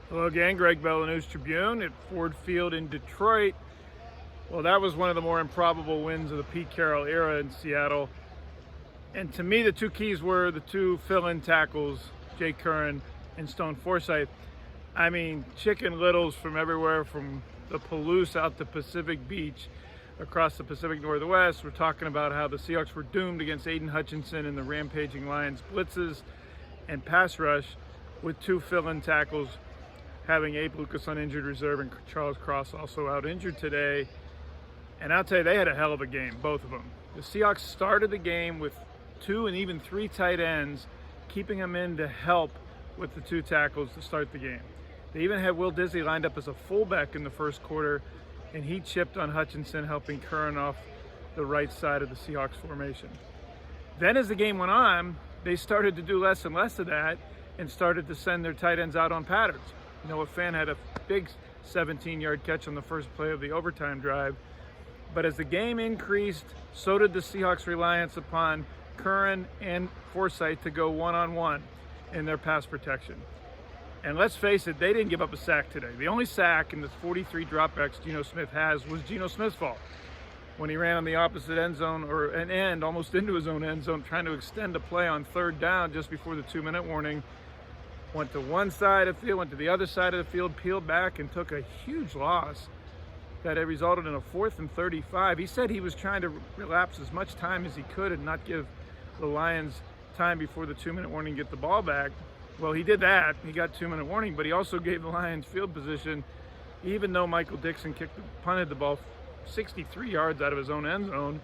Hello again, Gregg Bell News Tribune at Ford Field in Detroit. Well, that was one of the more improbable wins of the Pete Carroll era in Seattle. And to me, the two keys were the two fill-in tackles, Jake Curran and Stone Forsythe. I mean, Chicken Littles from everywhere, from the Palouse out to Pacific Beach, across the Pacific Northwest. We're talking about how the Seahawks were doomed against Aiden Hutchinson and the rampaging Lions blitzes and pass rush with two fill-in tackles, having Abe Lucas on injured reserve and Charles Cross also out injured today. And I'll tell you, they had a hell of a game, both of them. The Seahawks started the game with 2 and even 3 tight ends, keeping them in to help with the 2 tackles to start the game. They even had Will Disley lined up as a fullback in the first quarter, and he chipped on Hutchinson, helping Curran off the right side of the Seahawks formation. Then as the game went on, they started to do less and less of that and started to send their tight ends out on patterns. Noah Fant had a big 17-yard catch on the first play of the overtime drive. But as the game increased, so did the Seahawks' reliance upon Curran and Forsythe to go one-on-one in their pass protection. And let's face it, they didn't give up a sack today. The only sack in the 43 dropbacks Geno Smith has was Geno Smith's fault, when he ran on the opposite end zone, or an end, almost into his own end zone, trying to extend a play on third down just before the 2-minute warning. Went to one side of the field, went to the other side of the field, peeled back, and took a huge loss that had resulted in a 4th and 35. He said he was trying to relapse as much time as he could and not give the Lions time before the 2-minute warning to get the ball back. Well, he did that. He got 2-minute warning, but he also gave the Lions field position, even though Michael Dixon punted the ball 63 yards out of his own end zone.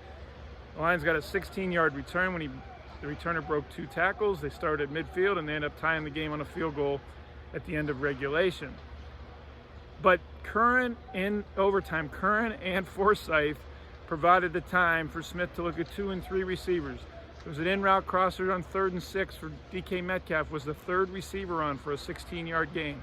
The Lions got a 16-yard return when the returner broke 2 tackles. They started at midfield, and they ended up tying the game on a field goal at the end of regulation. But Curran, in overtime, Curran and Forsythe provided the time for Smith to look at 2 and 3 receivers. There was an in-route crosser on 3rd and 6 for DK Metcalf, was the 3rd receiver on for a 16-yard gain.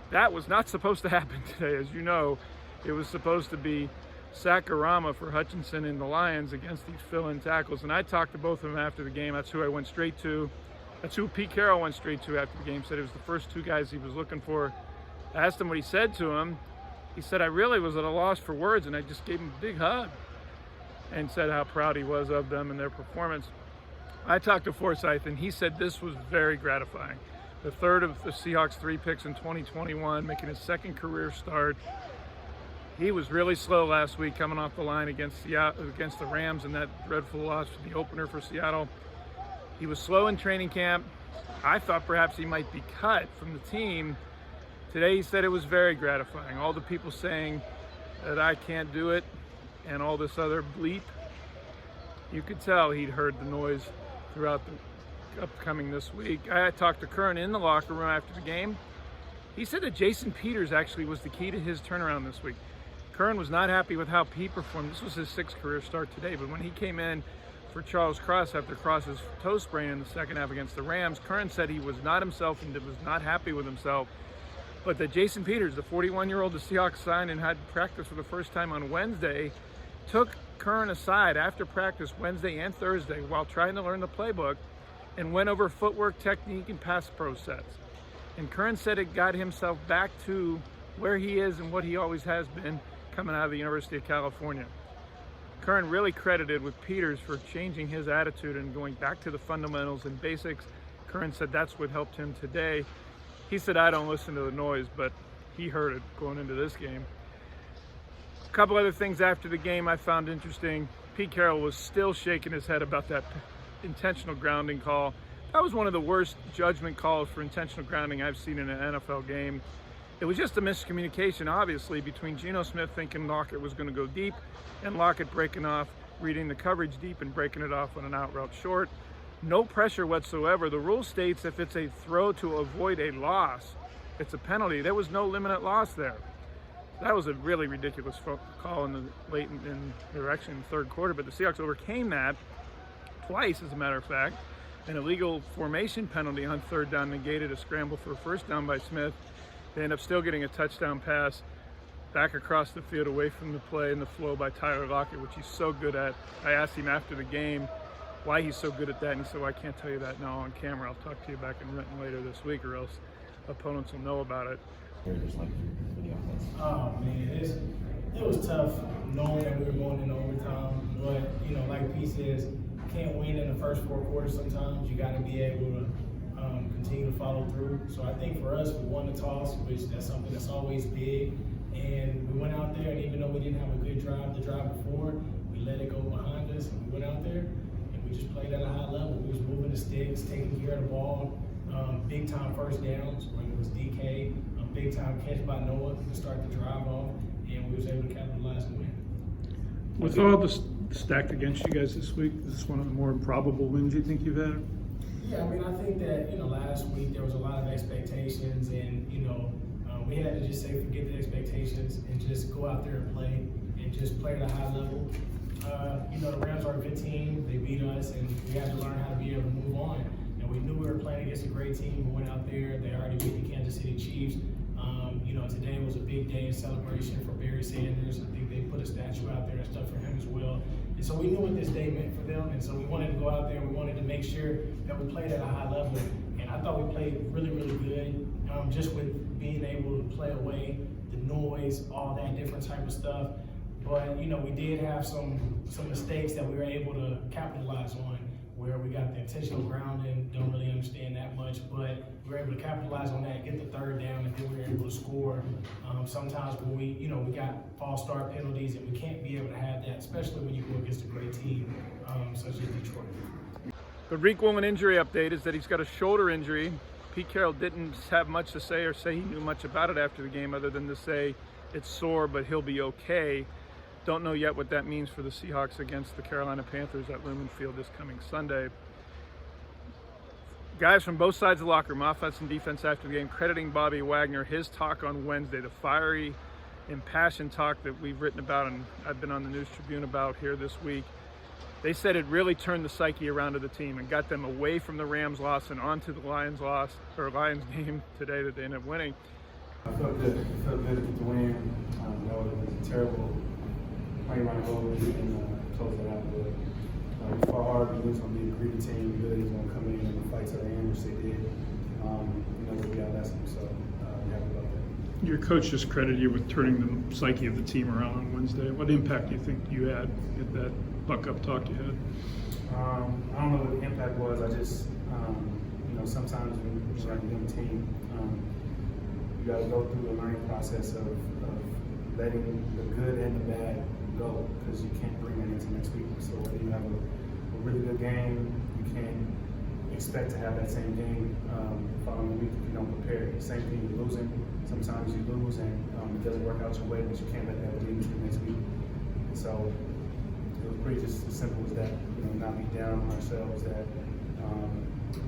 That was not supposed to happen today. As you know, it was supposed to be Sakurama for Hutchinson and the Lions against these fill-in tackles. And I talked to both of them after the game. That's who I went straight to. That's who Pete Carroll went straight to after the game. Said it was the first 2 guys he was looking for. I asked him what he said to him. He said, I really was at a loss for words, and I just gave him a big hug and said how proud he was of them and their performance. I talked to Forsythe, and he said this was very gratifying. The 3rd of the Seahawks' 3 picks in 2021, making his 2nd career start. He was really slow last week coming off the line against the Rams in that dreadful loss for the opener for Seattle. He was slow in training camp. I thought perhaps he might be cut from the team. Today he said it was very gratifying. All the people saying that I can't do it and all this other bleep, you could tell he'd heard the noise throughout the upcoming this week. I talked to Curran in the locker room after the game. He said that Jason Peters actually was the key to his turnaround this week. Curran was not happy with how Pete performed. This was his 6th career start today, but when he came in for Charles Cross after Cross's toe sprain in the second half against the Rams, Curran said he was not himself and was not happy with himself, but that Jason Peters, the 41-year-old the Seahawks signed and had practice for the first time on Wednesday, took Curran aside after practice Wednesday and Thursday while trying to learn the playbook and went over footwork, technique, and pass pro sets. And Curran said it got himself back to where he is and what he always has been coming out of the University of California. Curran really credited with Peters for changing his attitude and going back to the fundamentals and basics. Curran said that's what helped him today. He said, I don't listen to the noise, but he heard it going into this game. A couple other things after the game I found interesting. Pete Carroll was still shaking his head about that intentional grounding call. That was one of the worst judgment calls for intentional grounding I've seen in an NFL game. It was just a miscommunication, obviously, between Geno Smith thinking Lockett was going to go deep and Lockett breaking off, reading the coverage deep and breaking it off on an out route short. No pressure whatsoever. The rule states if it's a throw to avoid a loss, it's a penalty. There was no limited loss there. That was a really ridiculous call in the late in direction in the 3rd quarter, but the Seahawks overcame that twice, as a matter of fact. An illegal formation penalty on 3rd down negated a scramble for a 1st down by Smith. They end up still getting a touchdown pass back across the field away from the play and the flow by Tyler Lockett, which he's so good at. I asked him after the game why he's so good at that, and he said, well, I can't tell you that now on camera. I'll talk to you back in Renton later this week, or else opponents will know about it. Oh man, it was tough knowing that we were going in overtime, but like P says, you can't win in the first 4 quarters sometimes. You got to be able to continue to follow through. So I think for us, we won the toss, which that's something that's always big. And we went out there, and even though we didn't have a good drive the drive before, we let it go behind us, and we went out there, and we just played at a high level. We was moving the sticks, taking care of the ball, big time first downs, whether it was DK, big time catch by Noah to start the drive off, and we was able to capitalize and win. With all the stacked against you guys this week, is this one of the more improbable wins you think you've had? Yeah, I mean, I think that, last week there was a lot of expectations, and, we had to just say forget the expectations and just go out there and play at a high level. The Rams are a good team. They beat us, and we had to learn how to be able to move on. And we knew we were playing against a great team. We went out there. They already beat the Kansas City Chiefs. Today was a big day of celebration for Barry Sanders. I think they put a statue out there and stuff for him as well. And so we knew what this day meant for them. And so we wanted to go out there and we wanted to make sure that we played at a high level. And I thought we played really, really good. Just with being able to play away the noise, all that different type of stuff. But, we did have some mistakes that we were able to capitalize on, where we got the intentional grounding, don't really understand that much, but we were able to capitalize on that, get the third down, and then we were able to score. Sometimes when we got false start penalties, and we can't be able to have that, especially when you go against a great team such as Detroit. The Reek Woolen injury update is that he's got a shoulder injury. Pete Carroll didn't have much to say or say he knew much about it after the game, other than to say it's sore, but he'll be okay. Don't know yet what that means for the Seahawks against the Carolina Panthers at Lumen Field this coming Sunday. Guys from both sides of the locker room, offense and defense, after the game, crediting Bobby Wagner, his talk on Wednesday, the fiery, impassioned talk that we've written about and I've been on the News Tribune about here this week. They said it really turned the psyche around of the team and got them away from the Rams loss and onto the Lions game today that they ended up winning. I felt good. I felt good to get the win. That was a terrible play line over and close it out. But we fought hard. We knew it was going to be a gritty team. We knew they was going to come in and fight to the end, which they did. We outlested them, so we're happy about that. Your coach just credited you with turning the psyche of the team around on Wednesday. What impact do you think you had at that buck-up talk you had? I don't know what the impact was. I just, sometimes when you're a young team, you got to go through the learning process of letting the good and the bad go, because you can't bring that into next week. So whether you have a really good game, you can't expect to have that same game following week if you don't prepare. Same thing, you're losing. Sometimes you lose and it doesn't work out your way, but you can't let that bleed into the next week. And so it was pretty just as simple as that, not be down on ourselves, that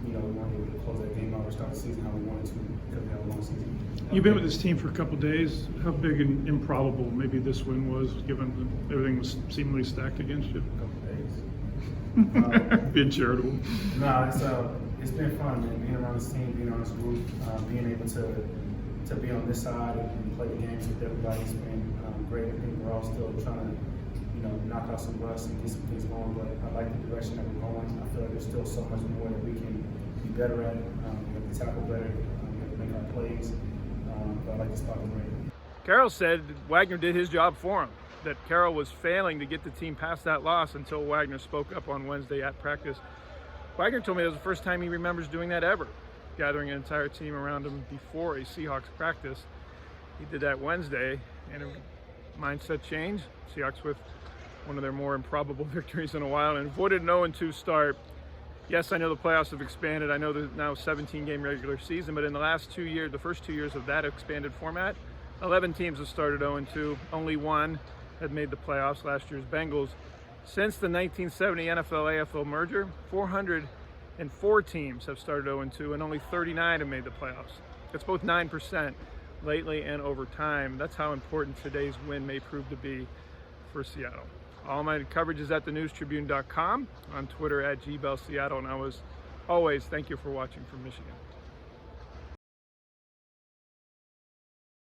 we weren't able to close that game out or start the season how we wanted to, because we had a long season. You've been with this team for a couple days. How big and improbable maybe this win was, given that everything was seemingly stacked against you? A couple days. Being charitable. No, it's been fun, man. Being around this team, being on this group, being able to be on this side and play the games with everybody has been great. I think we're all still trying to knock out some rust and get some things going, but I like the direction that we're going. I feel like there's still so much more that we can be better at. We have to tackle better, we have to make our plays, but I like the spot we're in. Carroll said Wagner did his job for him, that Carroll was failing to get the team past that loss until Wagner spoke up on Wednesday at practice. Wagner told me it was the first time he remembers doing that ever, gathering an entire team around him before a Seahawks practice. He did that Wednesday, and a mindset change. Seahawks with one of their more improbable victories in a while, and avoided an 0-2 start. Yes, I know the playoffs have expanded. I know there's now 17-game regular season, but in the last 2 years, the first 2 years of that expanded format, 11 teams have started 0-2. Only one had made the playoffs, last year's Bengals. Since the 1970 NFL-AFL merger, 404 teams have started 0-2, and only 39 have made the playoffs. It's both 9% lately and over time. That's how important today's win may prove to be for Seattle. All my coverage is at thenewstribune.com, on Twitter at GBellSeattle, and I was always thank you for watching from Michigan.